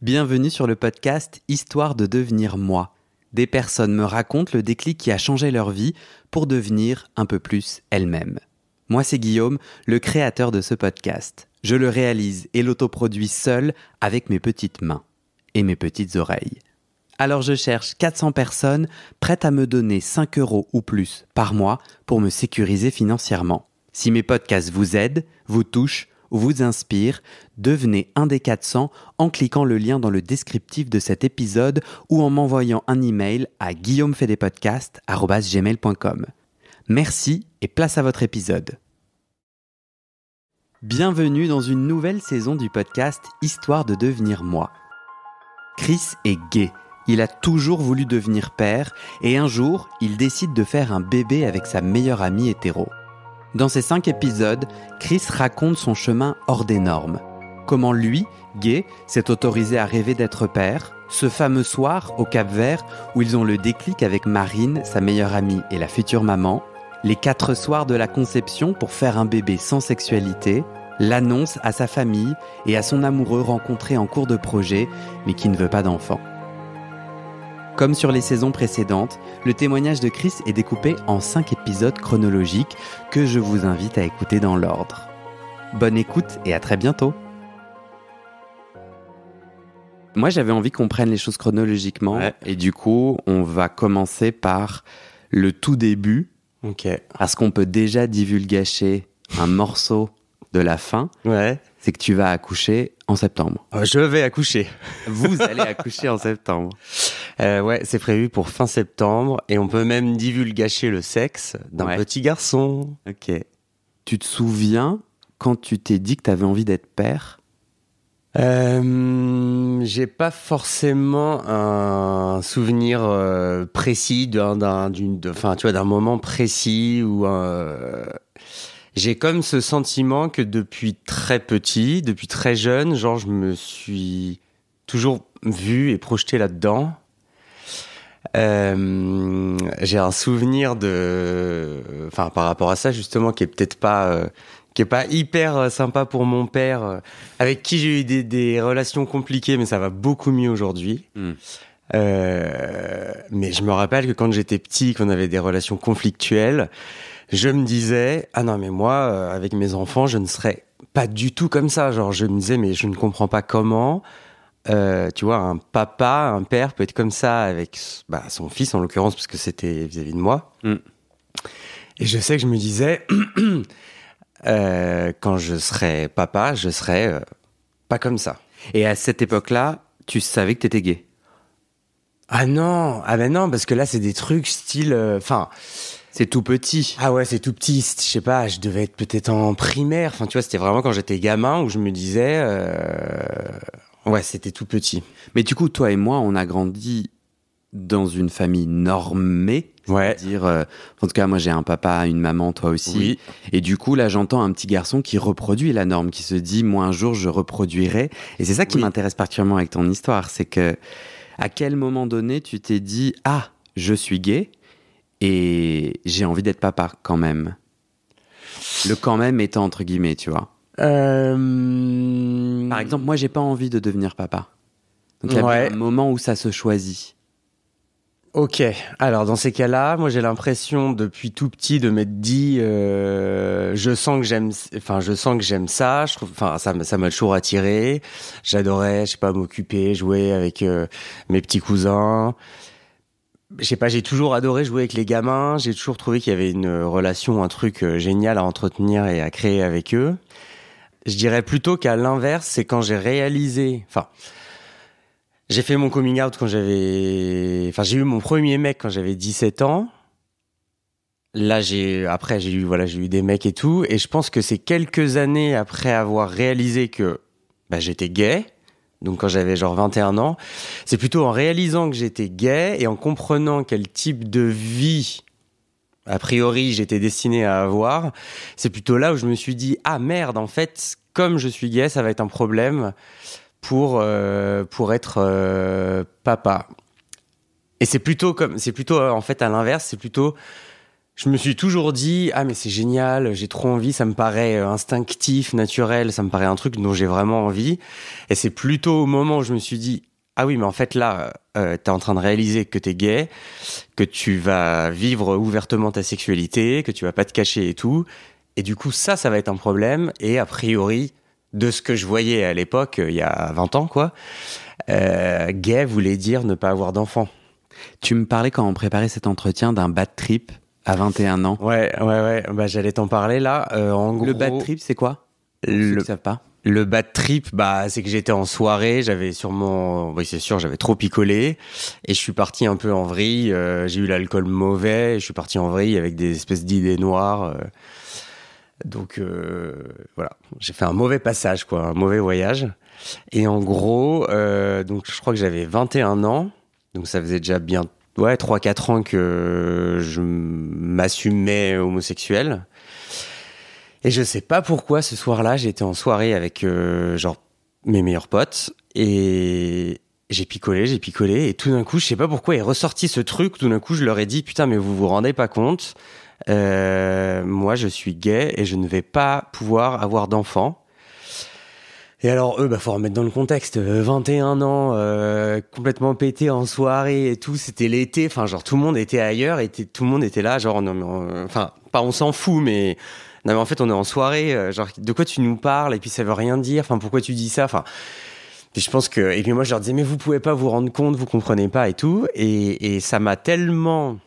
Bienvenue sur le podcast Histoire de devenir moi. Des personnes me racontent le déclic qui a changé leur vie pour devenir un peu plus elles-mêmes. Moi, c'est Guillaume, le créateur de ce podcast. Je le réalise et l'autoproduis seul avec mes petites mains et mes petites oreilles. Alors je cherche 400 personnes prêtes à me donner 5 € ou plus par mois pour me sécuriser financièrement. Si mes podcasts vous aident, vous touchent ou vous inspirent, devenez un des 400 en cliquant le lien dans le descriptif de cet épisode ou en m'envoyant un email à guillaumefaidespodcasts@gmail.com. Merci et place à votre épisode. Bienvenue dans une nouvelle saison du podcast Histoire de devenir moi. Chris est gay. Il a toujours voulu devenir père et un jour, il décide de faire un bébé avec sa meilleure amie hétéro. Dans ces 5 épisodes, Chris raconte son chemin hors des normes. Comment lui, gay, s'est autorisé à rêver d'être père, ce fameux soir au Cap-Vert où ils ont le déclic avec Marine, sa meilleure amie et la future maman, les 4 soirs de la conception pour faire un bébé sans sexualité, l'annonce à sa famille et à son amoureux rencontré en cours de projet mais qui ne veut pas d'enfant. Comme sur les saisons précédentes, le témoignage de Chris est découpé en 5 épisodes chronologiques que je vous invite à écouter dans l'ordre. Bonne écoute et à très bientôt. Moi, j'avais envie qu'on prenne les choses chronologiquement et du coup, on va commencer par le tout début. Ok. Parce qu'on peut déjà divulgacher un morceau de la fin. Ouais. C'est que tu vas accoucher en septembre. Je vais accoucher. Vous allez accoucher en septembre. Ouais, c'est prévu pour fin septembre et on peut même divulgacher le sexe d'un petit garçon. Ok. Tu te souviens quand tu t'es dit que tu avais envie d'être père ? J'ai pas forcément un souvenir précis d'un moment précis ou j'ai comme ce sentiment que depuis très petit, depuis très jeune, genre je me suis toujours vu et projeté là-dedans. J'ai un souvenir par rapport à ça justement qui est peut-être pas hyper sympa pour mon père, avec qui j'ai eu des relations compliquées, mais ça va beaucoup mieux aujourd'hui. Mais je me rappelle que quand j'étais petit, qu'on avait des relations conflictuelles, je me disais, ah non mais moi, avec mes enfants, je ne serais pas du tout comme ça. Genre je me disais, mais je ne comprends pas comment, tu vois, un père peut être comme ça avec son fils en l'occurrence, parce que c'était vis-à-vis de moi. Et je sais que je me disais, quand je serai papa, je serai pas comme ça. Et à cette époque-là, tu savais que t'étais gay ? Ah non, parce que là c'est des trucs style, c'est tout petit. Ah ouais, c'est tout petit. Je sais pas, je devais être peut-être en primaire. Enfin, tu vois, c'était vraiment quand j'étais gamin où je me disais, ouais, c'était tout petit. Mais du coup, toi et moi, on a grandi dans une famille normée. C'est-à-dire, en tout cas, moi j'ai un papa, une maman, toi aussi. Oui. Et du coup, là, j'entends un petit garçon qui reproduit la norme, qui se dit, moi un jour, je reproduirai. Et c'est ça qui m'intéresse particulièrement avec ton histoire. C'est que, à quel moment donné, tu t'es dit, ah, je suis gay et j'ai envie d'être papa quand même. Le quand même étant entre guillemets, tu vois. Par exemple, moi, j'ai pas envie de devenir papa. Donc, il y a un moment où ça se choisit. Ok, alors dans ces cas-là, moi j'ai l'impression depuis tout petit de m'être dit, je sens que j'aime ça. Je trouve, ça m'a toujours attiré. J'adorais, je sais pas, m'occuper, jouer avec mes petits cousins. Je sais pas, j'ai toujours adoré jouer avec les gamins. J'ai toujours trouvé qu'il y avait une relation, un truc génial à entretenir et à créer avec eux. Je dirais plutôt qu'à l'inverse, c'est quand j'ai réalisé, j'ai fait mon coming out j'ai eu mon premier mec quand j'avais 17 ans. Là, j'ai eu des mecs et tout. Et je pense que c'est quelques années après avoir réalisé que, j'étais gay. Donc, quand j'avais genre 21 ans. C'est plutôt en réalisant que j'étais gay et en comprenant quel type de vie, a priori, j'étais destiné à avoir. C'est plutôt là où je me suis dit, ah merde, en fait, comme je suis gay, ça va être un problème pour être papa. Et c'est plutôt en fait à l'inverse, c'est plutôt je me suis toujours dit, ah mais c'est génial, j'ai trop envie, ça me paraît instinctif, naturel, ça me paraît un truc dont j'ai vraiment envie. Et c'est plutôt au moment où je me suis dit, ah oui, mais en fait là, t'es en train de réaliser que t'es gay, que tu vas vivre ouvertement ta sexualité, que tu vas pas te cacher et tout. Et du coup, ça va être un problème. Et a priori, de ce que je voyais à l'époque, il y a 20 ans, quoi, gay voulait dire ne pas avoir d'enfant. Tu me parlais quand on préparait cet entretien d'un bad trip à 21 ans. Ouais. Bah, j'allais t'en parler là. En gros, Le bad trip, c'est quoi? Pour ceux qui savent pas. Le bad trip, bah, c'est que j'étais en soirée, j'avais sûrement, oui, c'est sûr, j'avais trop picolé, et je suis parti un peu en vrille, j'ai eu l'alcool mauvais, et je suis parti en vrille avec des espèces d'idées noires, donc, voilà. J'ai fait un mauvais passage, quoi, un mauvais voyage. Et en gros, donc, je crois que j'avais 21 ans, donc ça faisait déjà bien, 3-4 ans que je m'assumais homosexuel. Et je sais pas pourquoi ce soir-là, j'étais en soirée avec genre mes meilleurs potes et j'ai picolé et tout d'un coup, je sais pas pourquoi est ressorti ce truc. Tout d'un coup, je leur ai dit putain, mais vous vous rendez pas compte, moi je suis gay et je ne vais pas pouvoir avoir d'enfants. Et alors eux, faut remettre dans le contexte, 21 ans, complètement pété en soirée et tout, c'était l'été, enfin genre tout le monde était ailleurs et tout le monde était là, genre non mais enfin pas on s'en fout mais non mais en fait on est en soirée, genre de quoi tu nous parles et puis ça veut rien dire, enfin pourquoi tu dis ça, enfin et je pense que et puis moi je leur disais mais vous pouvez pas vous rendre compte, vous comprenez pas et tout et ça m'a tellement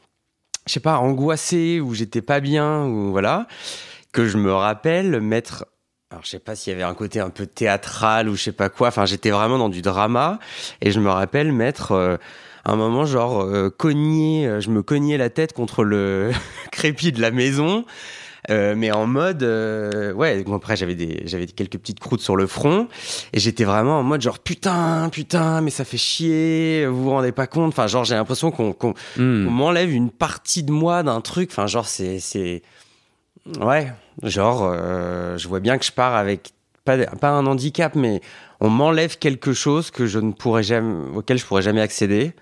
je sais pas angoissé ou j'étais pas bien ou voilà que je me rappelle m'être alors, je sais pas s'il y avait un côté un peu théâtral ou je sais pas quoi. Enfin, j'étais vraiment dans du drama. Et je me rappelle m'être, un moment, genre, je me cognais la tête contre le crépi de la maison. Mais en mode, ouais, bon, après, j'avais quelques petites croûtes sur le front. Et j'étais vraiment en mode, genre, putain, mais ça fait chier. Vous vous rendez pas compte. Enfin, genre, j'ai l'impression qu'on m'enlève une partie de moi d'un truc. Enfin, genre, ouais, genre, je vois bien que je pars avec pas un handicap, mais on m'enlève quelque chose que je ne pourrais jamais, auquel je pourrais jamais accéder.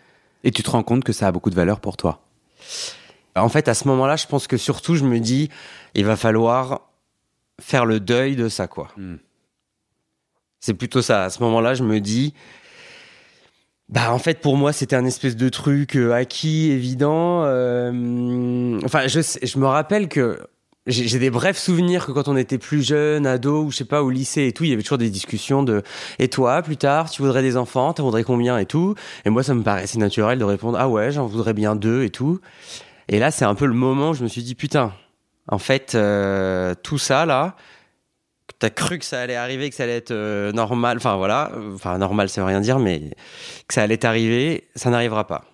Et tu te rends compte que ça a beaucoup de valeur pour toi? En fait, à ce moment-là, je pense que surtout, je me dis, il va falloir faire le deuil de ça, quoi. C'est plutôt ça. À ce moment-là, je me dis, bah, en fait, pour moi, c'était un espèce de truc acquis, évident. Enfin, je me rappelle que j'ai des brefs souvenirs que quand on était plus jeune, ado, ou je sais pas, au lycée et tout, il y avait toujours des discussions de « Et toi, plus tard, tu voudrais des enfants? T'en voudrais combien ?» et tout. Et moi, ça me paraissait naturel de répondre « Ah ouais, j'en voudrais bien 2 et tout. » Et là, c'est un peu le moment où je me suis dit « Putain, en fait, tout ça, là, t'as cru que ça allait arriver, que ça allait être normal, enfin voilà, enfin normal, ça veut rien dire, mais que ça allait t'arriver, ça n'arrivera pas.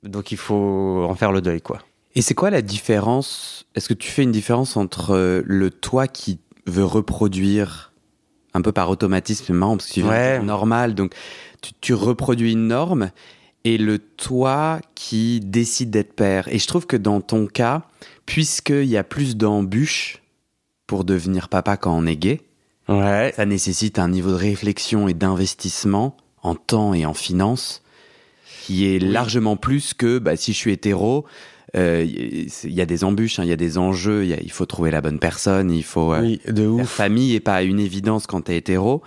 Donc il faut en faire le deuil, quoi. » Et c'est quoi la différence? Est-ce que tu fais une différence entre le toi qui veut reproduire un peu par automatisme, c'est marrant parce que tu viens de normal, donc tu reproduis une norme, et le toi qui décide d'être père? Et je trouve que dans ton cas, puisqu'il y a plus d'embûches pour devenir papa quand on est gay, ça nécessite un niveau de réflexion et d'investissement en temps et en finances qui est largement plus que si je suis hétéro. Il y a des embûches, il y a des enjeux, il faut trouver la bonne personne, il faut faire famille et pas une évidence quand t'es hétéro.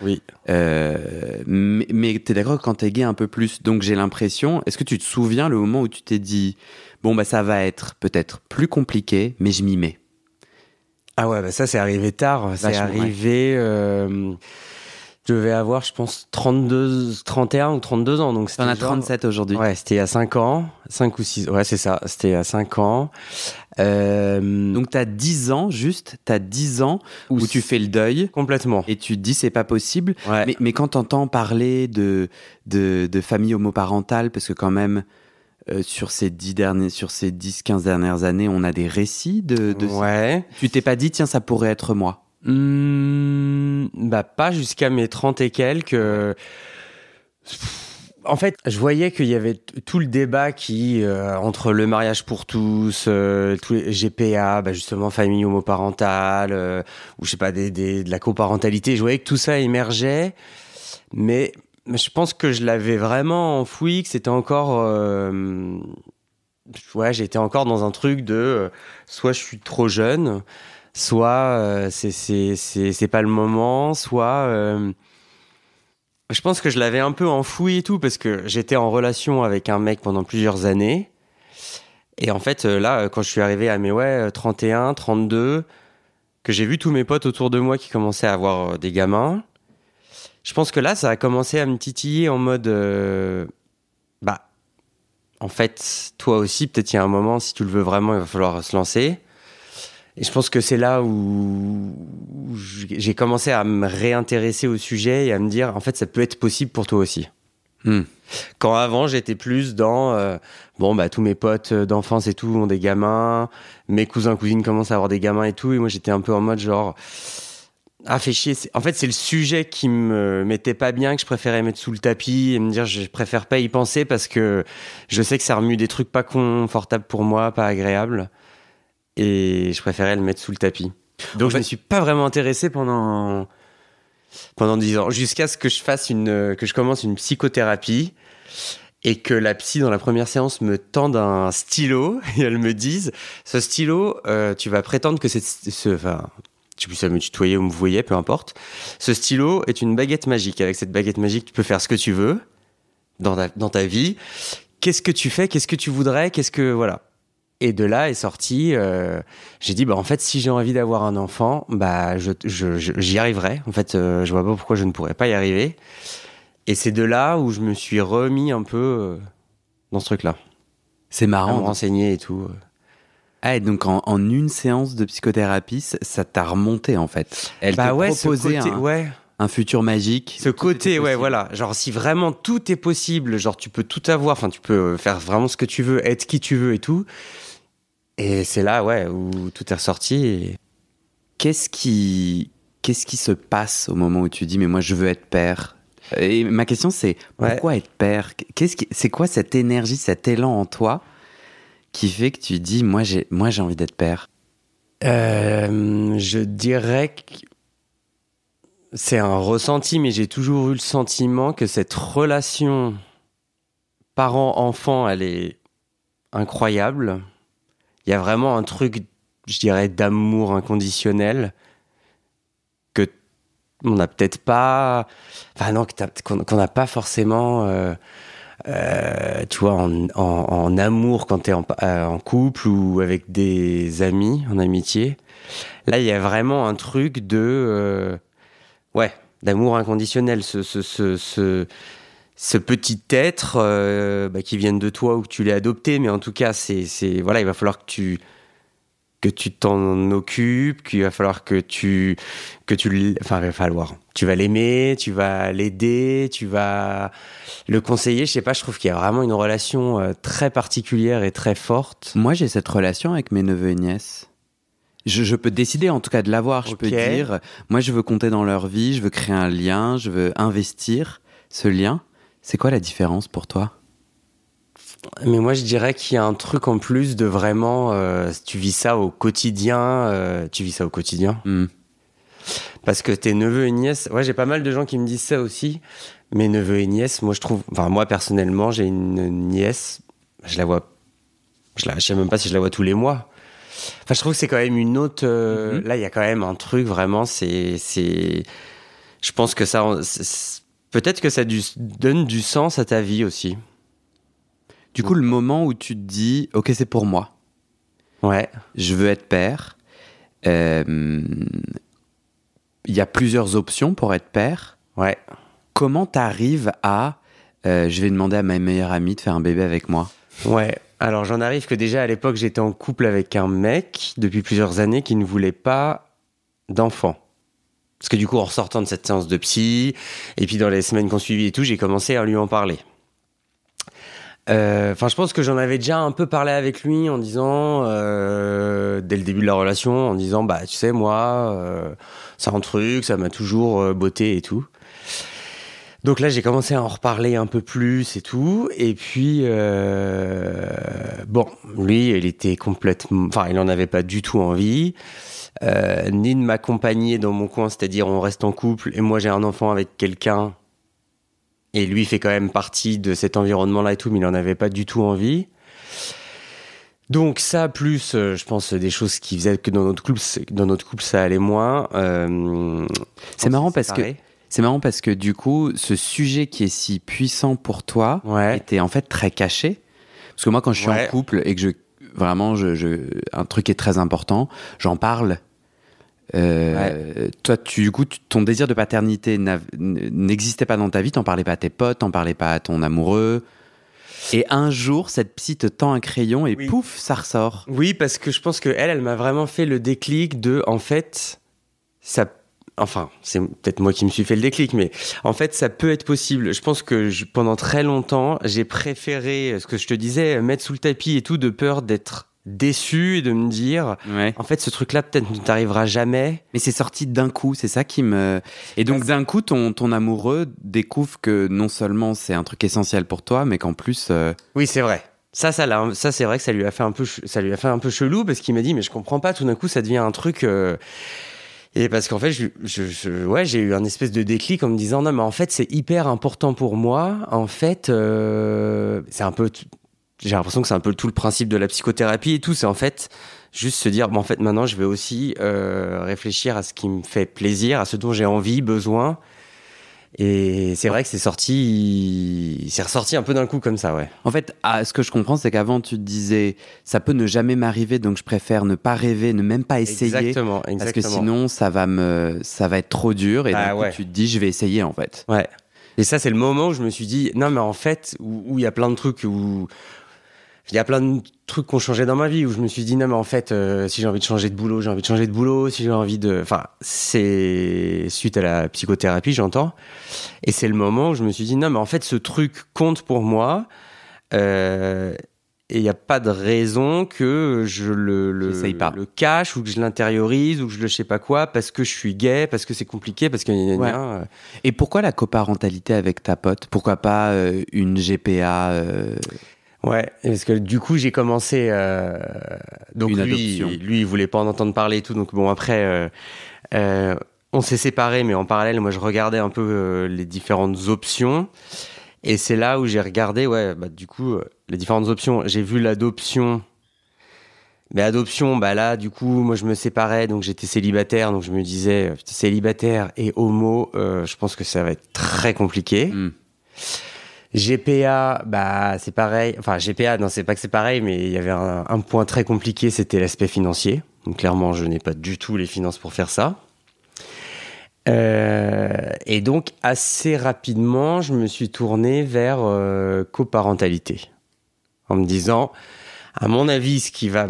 Mais t'es d'accord que quand t'es gay un peu plus. Donc j'ai l'impression, est-ce que tu te souviens le moment où tu t'es dit bon ça va être peut-être plus compliqué, mais je m'y mets? Ah ouais, ça c'est arrivé tard. C'est arrivé. Je devais avoir, je pense, 31 ou 32 ans. Donc t'en as 37 aujourd'hui. Ouais, c'était il y a 5 ans. 5 ou 6. Ouais, c'est ça. C'était il y a 5 ans. Donc t'as 10 ans, où tu fais le deuil. Complètement. Et tu te dis c'est pas possible. Ouais. Mais quand t'entends parler de famille homoparentale, parce que quand même, sur ces 10-15 dernières années, on a des récits de ça. Tu t'es pas dit, tiens, ça pourrait être moi? Pas jusqu'à mes 30 et quelques. En fait, je voyais qu'il y avait tout le débat qui entre le mariage pour tous, tous les GPA, justement famille homoparentale, ou je sais pas de la coparentalité. Je voyais que tout ça émergeait, mais je pense que je l'avais vraiment enfoui, que c'était encore ouais, j'étais encore dans un truc de soit je suis trop jeune, soit c'est pas le moment, soit je pense que je l'avais un peu enfoui et tout parce que j'étais en relation avec un mec pendant plusieurs années. Et en fait, là, quand je suis arrivé à mes 31, 32, que j'ai vu tous mes potes autour de moi qui commençaient à avoir des gamins, je pense que là, ça a commencé à me titiller en mode, bah, en fait, toi aussi, peut-être il y a un moment, si tu le veux vraiment, il va falloir se lancer. Et je pense que c'est là où j'ai commencé à me réintéresser au sujet et à me dire, en fait, ça peut être possible pour toi aussi. Quand avant, j'étais plus dans, tous mes potes d'enfance et tout ont des gamins, mes cousins, cousines commencent à avoir des gamins et tout, et moi, j'étais un peu en mode genre, ah, fait chier. En fait, c'est le sujet qui me mettait pas bien, que je préférais mettre sous le tapis et me dire, je préfère pas y penser parce que je sais que ça remue des trucs pas confortables pour moi, pas agréables. Et je préférais le mettre sous le tapis. Donc je ne me suis pas vraiment intéressé pendant 10 ans, jusqu'à ce que je commence une psychothérapie et que la psy dans la première séance me tende un stylo et elle me dise, ce stylo, tu vas prétendre que je sais plus si elle me tutoyait ou me voyait, peu importe. Ce stylo est une baguette magique. Avec cette baguette magique, tu peux faire ce que tu veux dans ta vie. Qu'est-ce que tu fais? Qu'est-ce que tu voudrais? Voilà. Et de là est sorti, j'ai dit, en fait, si j'ai envie d'avoir un enfant, j'y arriverai. En fait, je vois pas pourquoi je ne pourrais pas y arriver. Et c'est de là où je me suis remis un peu dans ce truc-là. C'est marrant. À me renseigner et tout. Ah, et donc en une séance de psychothérapie, ça t'a remonté, en fait. Elle te proposait un futur magique. Ce côté, voilà. Genre, si vraiment tout est possible, genre, tu peux tout avoir, enfin, tu peux faire vraiment ce que tu veux, être qui tu veux et tout. Et c'est là, où tout est ressorti. Et... Qu'est-ce qui se passe au moment où tu dis, mais moi, je veux être père? Et ma question, c'est pourquoi être père? C'est quoi cette énergie, cet élan en toi qui fait que tu dis, moi, j'ai envie d'être père? Je dirais que c'est un ressenti, mais j'ai toujours eu le sentiment que cette relation parent-enfant, elle est incroyable. Il y a vraiment un truc, je dirais, d'amour inconditionnel que on n'a peut-être pas... Enfin non, qu'on n'a pas forcément... tu vois, en amour quand t'es en couple ou avec des amis, en amitié. Là, il y a vraiment un truc d'amour inconditionnel. Ce petit être qui vient de toi ou que tu l'aies adopté, mais en tout cas, il va falloir que tu t'en occupes, qu'il va falloir tu vas l'aimer, tu vas l'aider, tu vas le conseiller. Je sais pas, je trouve qu'il y a vraiment une relation très particulière et très forte. Moi, j'ai cette relation avec mes neveux et nièces. Je peux décider en tout cas de l'avoir. Je peux dire, moi, je veux compter dans leur vie, je veux créer un lien, je veux investir ce lien. C'est quoi la différence pour toi? Mais moi, je dirais qu'il y a un truc en plus de vraiment, tu vis ça au quotidien. Parce que tes neveux et nièces, j'ai pas mal de gens qui me disent ça aussi. Mes neveux et nièces, moi, moi, personnellement, j'ai une nièce, je sais même pas si je la vois tous les mois. Enfin, je trouve que c'est quand même une autre, là, il y a quand même un truc vraiment, je pense que peut-être que ça donne du sens à ta vie aussi. Du coup, le moment où tu te dis, ok, c'est pour moi. Ouais. Je veux être père. Il y a plusieurs options pour être père. Ouais. Comment t'arrives à, je vais demander à ma meilleure amie de faire un bébé avec moi? Ouais. Alors, j'en arrive que déjà, à l'époque, j'étais en couple avec un mec, depuis plusieurs années, qui ne voulait pas d'enfant. Parce que du coup, en sortant de cette séance de psy, et puis dans les semaines qu'on suivit et tout, j'ai commencé à lui en parler. Je pense que j'en avais déjà un peu parlé avec lui en disant, dès le début de la relation, en disant, tu sais, moi, c'est un truc, ça m'a toujours botté et tout. Donc là, j'ai commencé à en reparler un peu plus et tout. Et puis, lui, il était complètement... Enfin, il n'en avait pas du tout envie. Ni de m'accompagner dans mon coin, c'est-à-dire on reste en couple et moi j'ai un enfant avec quelqu'un et lui fait quand même partie de cet environnement-là et tout, mais il n'en avait pas du tout envie. Donc ça, plus, je pense, des choses qui faisaient que dans notre couple ça allait moins. C'est marrant parce que du coup, ce sujet qui est si puissant pour toi était en fait très caché. Parce que moi, quand je suis en couple et que un truc est très important, j'en parle. Toi, du coup, ton désir de paternité n'existait pas dans ta vie, t'en parlais pas à tes potes, t'en parlais pas à ton amoureux. Et un jour, cette psy te tend un crayon et pouf, ça ressort. Oui, parce que je pense que elle m'a vraiment fait le déclic de, en fait, enfin, c'est peut-être moi qui me suis fait le déclic, mais en fait, ça peut être possible. Je pense que pendant très longtemps, j'ai préféré, ce que je te disais, mettre sous le tapis et tout, de peur d'être déçu et de me dire, en fait, ce truc-là, peut-être ne t'arrivera jamais. Mais c'est sorti d'un coup, c'est ça qui me... Et donc, d'un coup, ton amoureux découvre que non seulement c'est un truc essentiel pour toi, mais qu'en plus... Oui, c'est vrai. Ça, c'est vrai que ça lui a fait un peu chelou, parce qu'il m'a dit, mais je comprends pas, tout d'un coup, ça devient un truc... Et parce qu'en fait, j'ai eu un espèce de déclic en me disant, non, mais en fait, c'est hyper important pour moi. En fait, c'est un peu... J'ai l'impression que c'est un peu tout le principe de la psychothérapie et tout. C'est en fait juste se dire, en fait, maintenant, je vais aussi réfléchir à ce qui me fait plaisir, à ce dont j'ai envie, besoin. Et c'est vrai que c'est ressorti un peu d'un coup comme ça, ouais. En fait, ce que je comprends, c'est qu'avant, tu te disais, ça peut ne jamais m'arriver, donc je préfère ne pas rêver, ne même pas essayer. Exactement. Parce que sinon, ça va être trop dur. Et d'un coup, tu te dis, je vais essayer, en fait. Ouais. Et ça, c'est le moment où je me suis dit, non, mais en fait, où il y a plein de trucs il y a plein de trucs qui ont changé dans ma vie, où je me suis dit, non, mais en fait, si j'ai envie de changer de boulot, j'ai envie de changer de boulot. Si j'ai envie de... Enfin, c'est suite à la psychothérapie, j'entends. Et c'est le moment où je me suis dit, non, mais en fait, ce truc compte pour moi. Et il n'y a pas de raison que je le cache, ou que je l'intériorise, ou que je le sais pas quoi, parce que je suis gay, parce que c'est compliqué, parce que... Et pourquoi la coparentalité avec ta pote ? Pourquoi pas une GPA Ouais, parce que du coup j'ai commencé donc une lui adoption. Il voulait pas en entendre parler et tout, donc bon après on s'est séparés, mais en parallèle moi je regardais un peu les différentes options, et c'est là où j'ai regardé du coup les différentes options. J'ai vu l'adoption, mais adoption, là du coup moi je me séparais, donc j'étais célibataire, donc je me disais célibataire et homo, je pense que ça va être très compliqué. GPA, c'est pareil. Enfin, GPA, non, c'est pas que c'est pareil, mais il y avait un point très compliqué, c'était l'aspect financier. Donc, clairement, je n'ai pas du tout les finances pour faire ça. Et donc, assez rapidement, je me suis tourné vers coparentalité. En me disant, à mon avis, ce qui va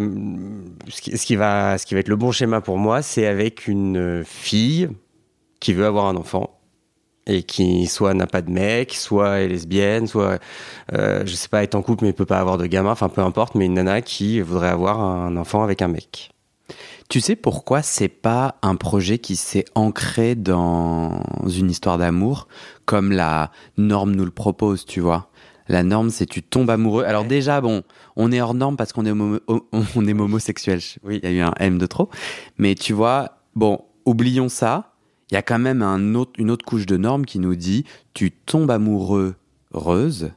être le bon schéma pour moi, c'est avec une fille qui veut avoir un enfant, et qui soit n'a pas de mec, soit est lesbienne, soit je sais pas, est en couple mais peut pas avoir de gamin, enfin peu importe, mais une nana qui voudrait avoir un enfant avec un mec. Tu sais pourquoi c'est pas un projet qui s'est ancré dans une histoire d'amour comme la norme nous le propose, tu vois ? La norme, c'est tu tombes amoureux. Alors déjà, bon, on est hors norme parce qu'on est on est homosexuel. Oui, il y a eu un M de trop. Mais tu vois, bon, oublions ça. Il y a quand même une autre couche de normes qui nous dit tu tombes amoureuse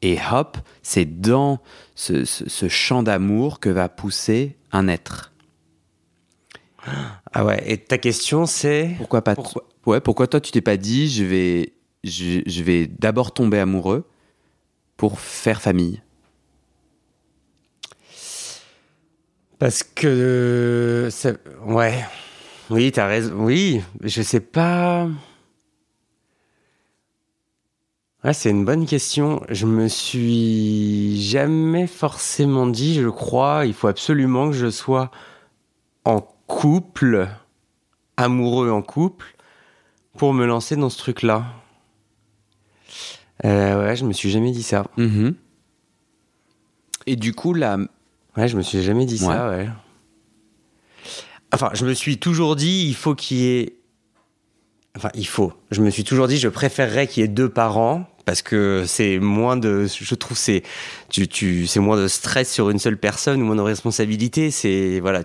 et hop, c'est dans ce champ d'amour que va pousser un être. Ah ouais, et ta question c'est... Pourquoi pas pourquoi toi tu t'es pas dit je vais d'abord tomber amoureux pour faire famille ? Parce que... Ouais... Oui, t'as raison. Oui, je sais pas. Ouais, c'est une bonne question. Je me suis jamais forcément dit, je crois, il faut absolument que je sois en couple, amoureux en couple, pour me lancer dans ce truc-là. Ouais, je me suis jamais dit ça. Mm-hmm. Et du coup, là... Ouais, je me suis jamais dit ça, ouais. Enfin, je me suis toujours dit, il faut qu'il y ait... Enfin, il faut. Je me suis toujours dit, je préférerais qu'il y ait 2 parents, parce que c'est moins de... Je trouve c'est moins de stress sur une seule personne, ou moins de responsabilité. C'est, voilà,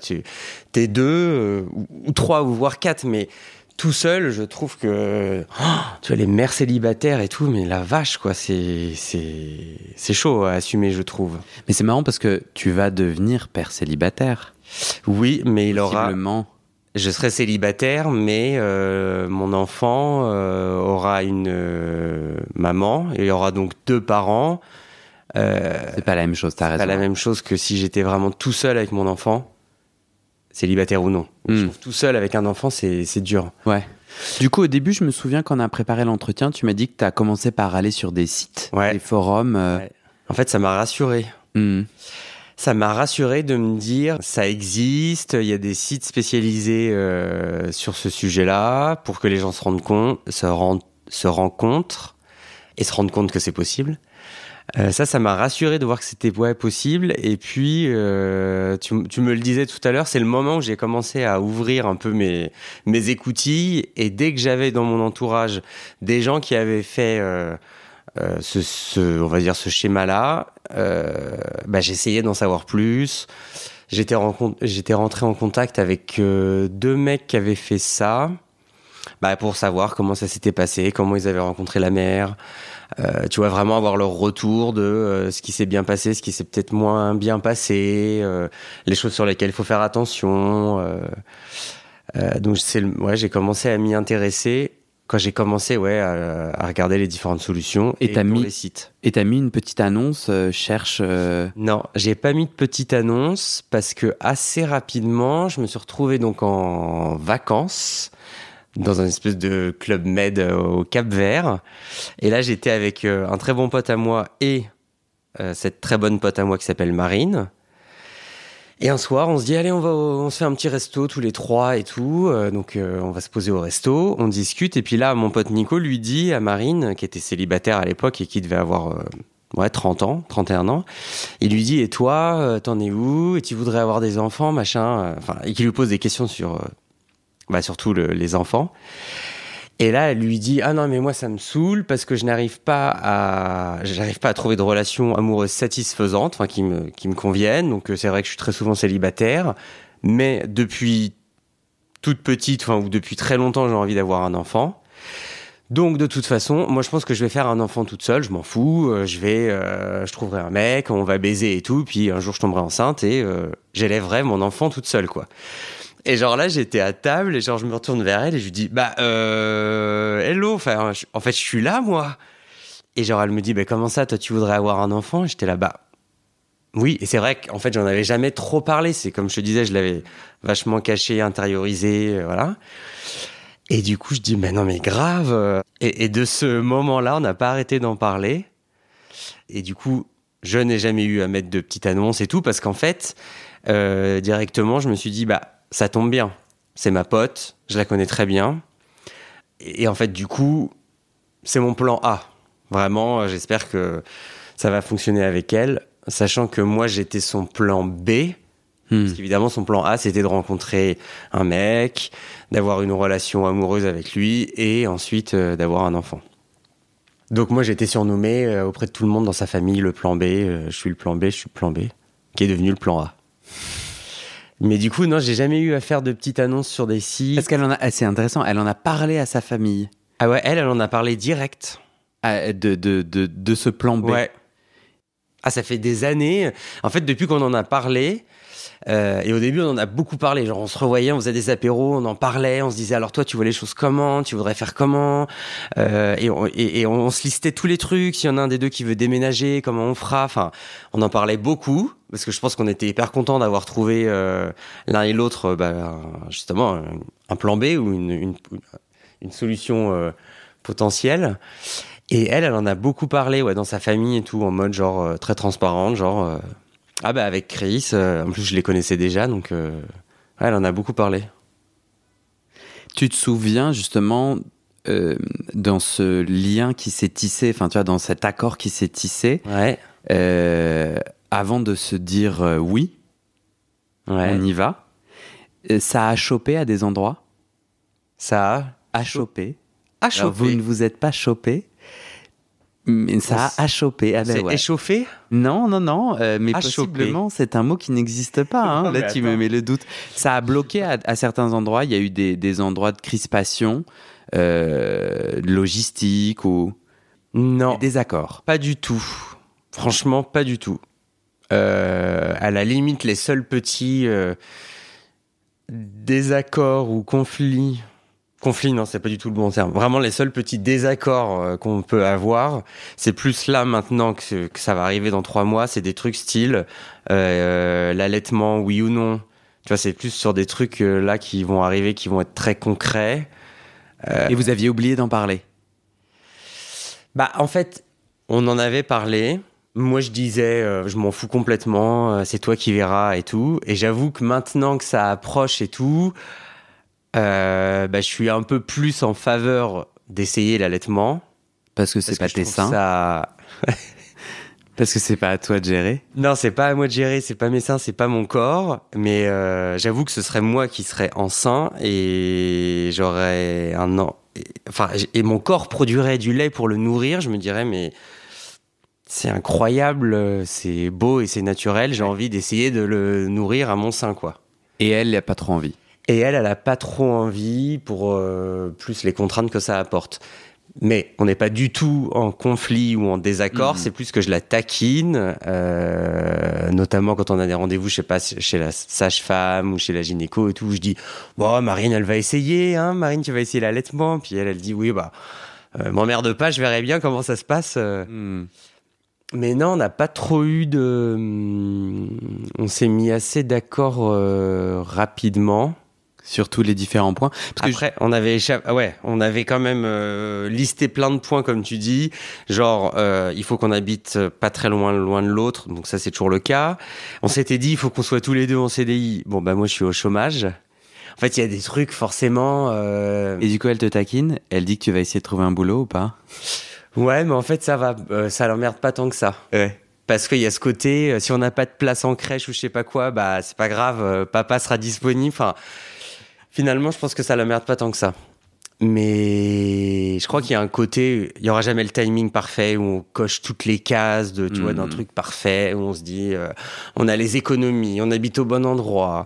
t'es 2, ou 3, ou voire 4, mais tout seul, je trouve que tu vois les mères célibataires et tout, mais la vache quoi, c'est chaud à assumer, je trouve. Mais c'est marrant parce que tu vas devenir père célibataire. Oui, mais il aura. Possiblement. Je serai célibataire, mais mon enfant aura une maman et il aura donc 2 parents. C'est pas la même chose, t'as raison. C'est pas la même chose que si j'étais vraiment tout seul avec mon enfant, célibataire ou non. Je trouve tout seul avec un enfant, c'est dur. Ouais. Du coup, au début, je me souviens quand on a préparé l'entretien, tu m'as dit que tu as commencé par aller sur des sites, des forums. Ouais. En fait, ça m'a rassuré. Ça m'a rassuré de me dire, ça existe, il y a des sites spécialisés sur ce sujet-là pour que les gens se rencontrent et se rendent compte que c'est possible. Ça m'a rassuré de voir que c'était possible. Et puis, tu me le disais tout à l'heure, c'est le moment où j'ai commencé à ouvrir un peu mes écoutilles. Et dès que j'avais dans mon entourage des gens qui avaient fait on va dire ce schéma-là, j'essayais d'en savoir plus. J'étais rentré en contact avec 2 mecs qui avaient fait ça, pour savoir comment ça s'était passé, comment ils avaient rencontré la mère. Tu vois, vraiment avoir leur retour de ce qui s'est bien passé, ce qui s'est peut-être moins bien passé, les choses sur lesquelles il faut faire attention. Donc j'ai commencé à m'y intéresser quand j'ai commencé à regarder les différentes solutions et les sites. Et t'as mis une petite annonce, cherche... Non, j'ai pas mis de petite annonce parce que assez rapidement, je me suis retrouvé donc en vacances dans un espèce de club med au Cap-Vert. Et là, j'étais avec un très bon pote à moi et cette très bonne pote à moi qui s'appelle Marine. Et un soir, on se dit, allez, on se fait un petit resto tous les 3 et tout. Donc, on va se poser au resto, on discute. Et puis là, mon pote Nico lui dit à Marine, qui était célibataire à l'époque et qui devait avoir 30 ans, 31 ans, il lui dit, et toi, t'en es où? Et tu voudrais avoir des enfants, machin. Et qui lui pose des questions sur... surtout les enfants. Et là, elle lui dit, ah non, mais moi, ça me saoule parce que je n'arrive pas à trouver de relation amoureuse satisfaisante, qui me conviennent. Donc, c'est vrai que je suis très souvent célibataire, mais depuis toute petite, ou depuis très longtemps, j'ai envie d'avoir un enfant. Donc, de toute façon, moi, je pense que je vais faire un enfant toute seule, je m'en fous, je trouverai un mec, on va baiser et tout, puis un jour, je tomberai enceinte et j'élèverai mon enfant toute seule, quoi. Et genre là, j'étais à table et genre je me retourne vers elle et je lui dis hello, en fait je suis là moi. Et genre elle me dit comment ça, toi tu voudrais avoir un enfant? Et j'étais là oui. Et c'est vrai qu'en fait j'en avais jamais trop parlé. C'est comme je te disais, je l'avais vachement caché, intériorisé, voilà. Et du coup je dis non mais grave. Et de ce moment-là, on n'a pas arrêté d'en parler. Et du coup je n'ai jamais eu à mettre de petite annonce et tout parce qu'en fait directement je me suis dit ça tombe bien, c'est ma pote, je la connais très bien. Et en fait, du coup, c'est mon plan A. Vraiment, j'espère que ça va fonctionner avec elle, sachant que moi, j'étais son plan B. Parce qu'évidemment, son plan A, c'était de rencontrer un mec, d'avoir une relation amoureuse avec lui et ensuite d'avoir un enfant. Donc moi, j'étais surnommé auprès de tout le monde dans sa famille le plan B. Je suis le plan B, qui est devenu le plan A. Mais du coup, non, j'ai jamais eu à faire de petites annonces sur des sites. Parce c'est intéressant, elle en a parlé à sa famille. Ah ouais, elle en a parlé direct. De ce plan B. Ouais. Ah, ça fait des années. En fait, depuis qu'on en a parlé, et au début, on en a beaucoup parlé. Genre, on se revoyait, on faisait des apéros, on en parlait, on se disait, alors toi, tu vois les choses comment? Tu voudrais faire comment? Et on se listait tous les trucs. S'il y en a un des deux qui veut déménager, comment on fera? On en parlait beaucoup. Parce que je pense qu'on était hyper contents d'avoir trouvé l'un et l'autre, justement, un plan B ou une solution potentielle. Et elle en a beaucoup parlé dans sa famille et tout, en mode genre très transparente, genre avec Chris, en plus je les connaissais déjà, donc elle en a beaucoup parlé. Tu te souviens justement dans ce lien qui s'est tissé, dans cet accord qui s'est tissé, avant de se dire oui, on y va, ça a chopé à des endroits? Ça a chopé. À chopé. Alors, vous ne vous êtes pas chopé? Mais ça a achoppé. Ah ben C'est ouais. échauffé? Non, mais Achoppé. possiblement, c'est un mot qui n'existe pas. Hein. Non, Là, mais tu me attends. mets le doute. Ça a bloqué à certains endroits. Il y a eu des endroits de crispation, logistique ou Non, des désaccords. pas du tout. Franchement, pas du tout. À la limite, les seuls petits désaccords ou conflits. Conflit, non, c'est pas du tout le bon terme. Vraiment, les seuls petits désaccords qu'on peut avoir, c'est plus là maintenant que ça va arriver dans 3 mois. C'est des trucs style l'allaitement, oui ou non. Tu vois, c'est plus sur des trucs là qui vont arriver, qui vont être très concrets. Et vous aviez oublié d'en parler. Bah, en fait, on en avait parlé. Moi, je disais, je m'en fous complètement. C'est toi qui verras et tout. Et j'avoue que maintenant que ça approche et tout. Je suis un peu plus en faveur d'essayer l'allaitement. Parce que c'est pas tes seins. Ça... Parce que c'est pas à toi de gérer. Non, c'est pas à moi de gérer, c'est pas mes seins, c'est pas mon corps. Mais j'avoue que ce serait moi qui serais enceint et j'aurais un an. Et mon corps produirait du lait pour le nourrir. Je me dirais, mais c'est incroyable, c'est beau et c'est naturel. J'ai envie d'essayer de le nourrir à mon sein, quoi. Et elle, elle a pas trop envie. Et elle a pas trop envie pour plus les contraintes que ça apporte. Mais on n'est pas du tout en conflit ou en désaccord, c'est plus que je la taquine, notamment quand on a des rendez-vous, je sais pas, chez la sage-femme ou chez la gynéco et tout, où je dis « Bon, Marine, elle va essayer, hein, Marine, tu vas essayer l'allaitement ?» Puis elle dit « Oui, m'emmerde pas, je verrai bien comment ça se passe. Mais non, on n'a pas trop eu de... On s'est mis assez d'accord rapidement. Sur tous les différents points. Parce Après, on avait quand même listé plein de points, comme tu dis. Genre, il faut qu'on habite pas très loin de l'autre. Donc ça, c'est toujours le cas. On s'était dit, il faut qu'on soit tous les deux en CDI. Bon, moi, je suis au chômage. En fait, il y a des trucs, forcément... Et du coup, elle te taquine. Elle dit que tu vas essayer de trouver un boulot ou pas? Ouais, mais en fait, ça va. Ça l'emmerde pas tant que ça. Ouais. Parce qu'il y a ce côté, si on n'a pas de place en crèche ou je sais pas quoi, c'est pas grave, papa sera disponible. Enfin... Finalement, je pense que ça l'emmerde pas tant que ça. Mais je crois qu'il y a un côté, il y aura jamais le timing parfait où on coche toutes les cases tu vois, d'un truc parfait, où on se dit, on a les économies, on habite au bon endroit.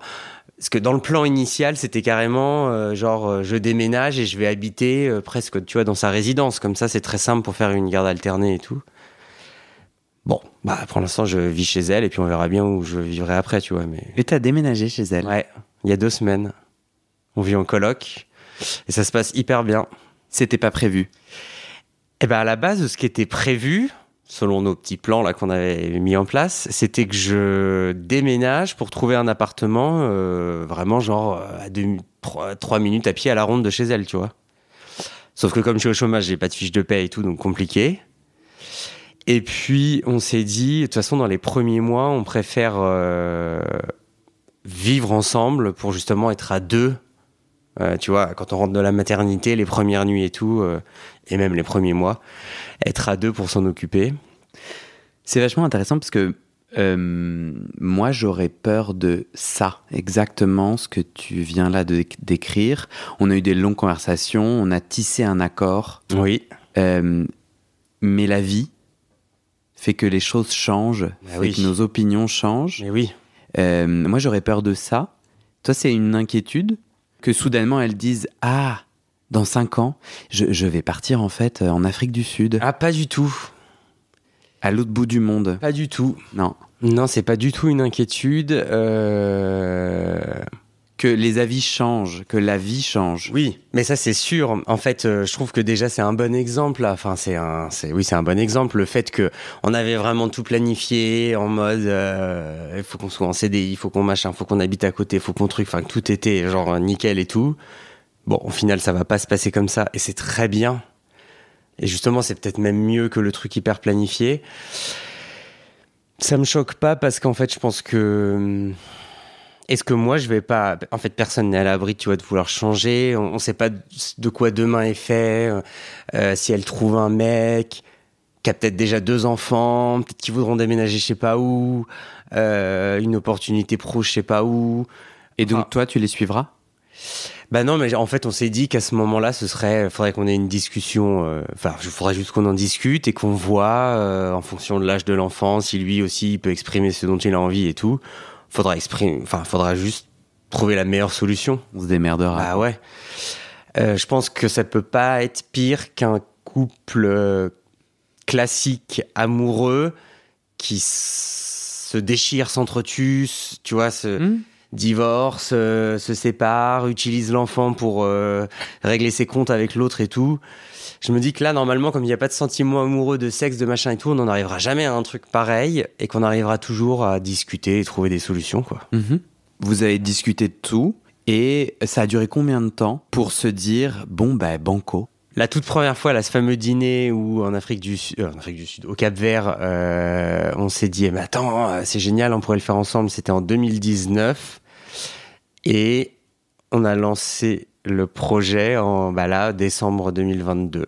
Parce que dans le plan initial, c'était carrément je déménage et je vais habiter presque, tu vois, dans sa résidence. Comme ça, c'est très simple pour faire une garde alternée et tout. Bon, pour l'instant, je vis chez elle et puis on verra bien où je vivrai après, tu vois. Mais... Et t'as déménagé chez elle? Ouais, il y a 2 semaines. On vit en coloc et ça se passe hyper bien. C'était pas prévu? À la base, ce qui était prévu, selon nos petits plans là qu'on avait mis en place, c'était que je déménage pour trouver un appartement vraiment à 3 minutes à pied à la ronde de chez elle, tu vois. Sauf que comme je suis au chômage, j'ai pas de fiche de paie et tout, donc compliqué. Et puis, on s'est dit, de toute façon, dans les premiers mois, on préfère vivre ensemble pour justement être à 2. Tu vois, quand on rentre de la maternité, les premières nuits et tout, et même les premiers mois, être à 2 pour s'en occuper. C'est vachement intéressant parce que moi, j'aurais peur de ça, exactement ce que tu viens là de décrire. On a eu des longues conversations, on a tissé un accord. Oui. Mais la vie fait que les choses changent, que nos opinions changent. Mais oui. Moi, j'aurais peur de ça. Toi, c'est une inquiétude que soudainement, elles disent « Ah, dans 5 ans, je vais partir en fait en Afrique du Sud. » Ah, pas du tout. À l'autre bout du monde. Pas du tout. Non. Non, c'est pas du tout une inquiétude. Que les avis changent, que la vie change. Oui, mais ça c'est sûr. En fait, je trouve que déjà c'est un bon exemple là. Enfin, c'est un bon exemple. Le fait que on avait vraiment tout planifié en mode, il faut qu'on soit en CDI, il faut qu'on machin, faut qu'on habite à côté, faut qu'on truc. Enfin, que tout était genre nickel et tout. Bon, au final, ça va pas se passer comme ça et c'est très bien. Et justement, c'est peut-être même mieux que le truc hyper planifié. Ça me choque pas parce qu'en fait, je pense que est-ce que moi, je vais pas... En fait, personne n'est à l'abri, tu vois, de vouloir changer. On sait pas de quoi demain est fait. Si elle trouve un mec qui a peut-être déjà 2 enfants, peut-être qu'ils voudront déménager je sais pas où, une opportunité pro je sais pas où. Et donc, toi, tu les suivras ? Bah non, mais en fait, on s'est dit qu'à ce moment-là, faudrait qu'on ait une discussion. Il faudrait juste qu'on en discute et qu'on voit, en fonction de l'âge de l'enfant, si lui aussi il peut exprimer ce dont il a envie et tout. Faudra juste trouver la meilleure solution. On se démerdera. Bah ouais. Je pense que ça peut pas être pire qu'un couple classique amoureux qui se déchire, s'entretue, tu vois, divorce, se sépare, utilise l'enfant pour régler ses comptes avec l'autre et tout. Je me dis que là, normalement, comme il n'y a pas de sentiments amoureux, de sexe, de machin et tout, on n'en arrivera jamais à un truc pareil et qu'on arrivera toujours à discuter et trouver des solutions, quoi. Vous avez discuté de tout et ça a duré combien de temps pour se dire, bon, banco? La toute première fois, là, ce fameux dîner où en Afrique du Sud, au Cap-Vert, on s'est dit, mais attends, c'est génial, on pourrait le faire ensemble. C'était en 2019 et on a lancé le projet en décembre 2022.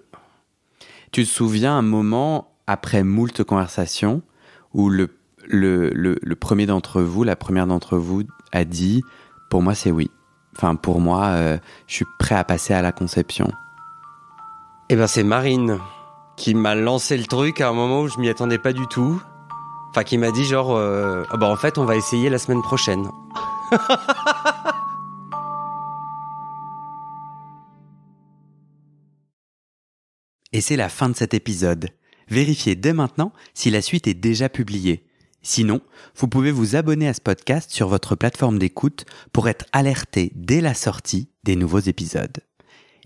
Tu te souviens un moment après moult conversations où le premier d'entre vous, la première d'entre vous a dit, pour moi c'est oui. Enfin, pour moi, je suis prêt à passer à la conception. Eh ben, c'est Marine qui m'a lancé le truc à un moment où je m'y attendais pas du tout. Enfin, qui m'a dit genre, en fait, on va essayer la semaine prochaine. Et c'est la fin de cet épisode. Vérifiez dès maintenant si la suite est déjà publiée. Sinon, vous pouvez vous abonner à ce podcast sur votre plateforme d'écoute pour être alerté dès la sortie des nouveaux épisodes.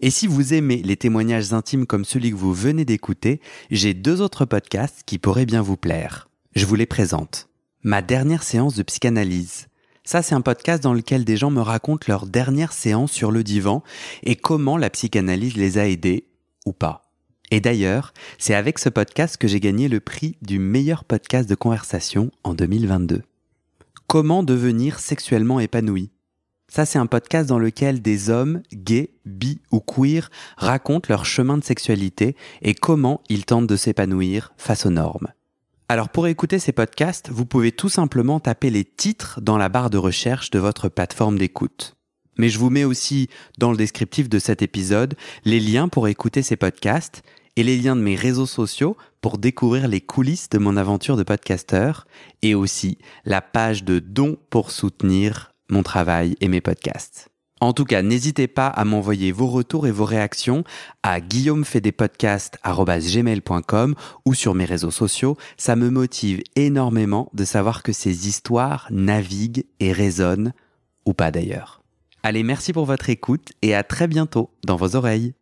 Et si vous aimez les témoignages intimes comme celui que vous venez d'écouter, j'ai 2 autres podcasts qui pourraient bien vous plaire. Je vous les présente. Ma dernière séance de psychanalyse. Ça, c'est un podcast dans lequel des gens me racontent leur dernière séance sur le divan et comment la psychanalyse les a aidés ou pas. Et d'ailleurs, c'est avec ce podcast que j'ai gagné le prix du meilleur podcast de conversation en 2022. Comment devenir sexuellement épanoui ? Ça, c'est un podcast dans lequel des hommes, gays, bi ou queer, racontent leur chemin de sexualité et comment ils tentent de s'épanouir face aux normes. Alors pour écouter ces podcasts, vous pouvez tout simplement taper les titres dans la barre de recherche de votre plateforme d'écoute. Mais je vous mets aussi dans le descriptif de cet épisode les liens pour écouter ces podcasts et les liens de mes réseaux sociaux pour découvrir les coulisses de mon aventure de podcasteur et aussi la page de dons pour soutenir mon travail et mes podcasts. En tout cas, n'hésitez pas à m'envoyer vos retours et vos réactions à guillaumefaidespodcasts@gmail.com ou sur mes réseaux sociaux. Ça me motive énormément de savoir que ces histoires naviguent et résonnent, ou pas d'ailleurs. Allez, merci pour votre écoute et à très bientôt dans vos oreilles.